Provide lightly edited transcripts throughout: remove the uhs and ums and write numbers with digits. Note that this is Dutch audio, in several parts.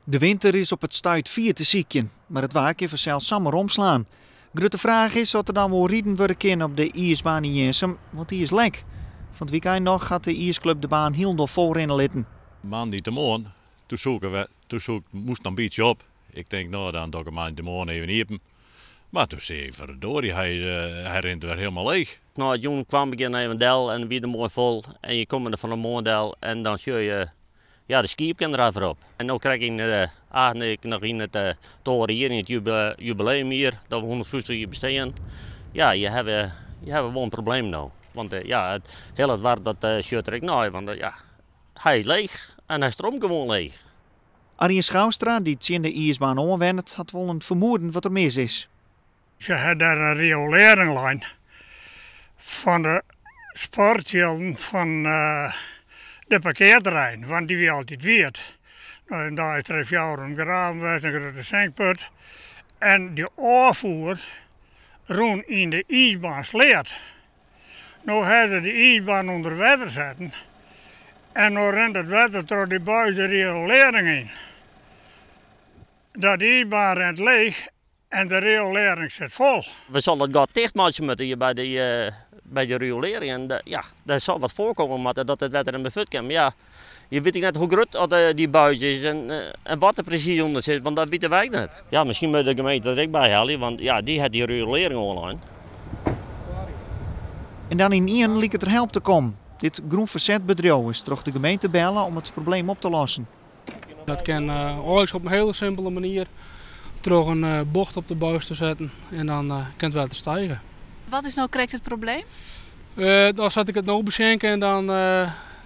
De winter is op het stuit 4 te zieken, maar het waakje vanzelf samen omslaan. Grote vraag is of er dan wel rieden worden kunnen op de ijsbaan in Jensum, want die is lek. Van het weekend nog gaat de ijsclub de baan heel door voorin litten. Maandag de morgen, toen moest nog een beetje op. Ik denk nou dan dat ik maandag de morgen even iepen. Maar toen zei ik, verdorie, hij rent weer helemaal leeg. Nou, het jongen kwam beginnen even del en weer mooi vol. En je komt er van een moordel en dan zie je de skiepken eruit op. En nu krijg ik nog in het toren hier in het jubileum hier, dat we 150 jaar bestaan. Ja, je hebt wel een probleem nou. Want het hele warm dat shirt ik nou, want hij is leeg en hij stroomt gewoon leeg. Arjen Schouwstra, die het in de ijsbaan onwennet, had wel een vermoeden wat er mis is. Ze had daar een rioleringslijn van de sportgelden van de parkeerterrein, want die wie altijd weet. Nou, en daar is er 4 jaar een graven geweest, een grote zinkput. En die afvoer rond in de ijsbaan sleet. Nu hadden de ijsbaan onder water zetten. En nu rent het water door die buis de riolering in. Dat ijsbaan rent leeg en de riolering zit vol. We zullen het gat dichtmaken met hier bij de riolering. En daar zal wat voorkomen maar dat het water in de fut kan. Ja, je weet niet hoe groot die buis is en wat er precies onder zit, want dat weten wij niet. Ja, misschien moet de gemeente er ook bij halen, want ja, die had die riolering online. En dan in Ien liep het er help te komen. Dit groen verzetbedrijf is toch de gemeente bellen om het probleem op te lossen. Dat kan eigenlijk op een hele simpele manier door een bocht op de buis te zetten en dan kan het water stijgen. Wat is nou correct het probleem? Dan zet ik het nou beschenken en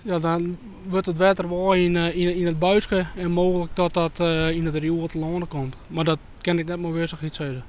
dan wordt het water wel in het buisje en mogelijk dat in het riool te landen komt. Maar dat kan ik net maar weer zo iets zeggen.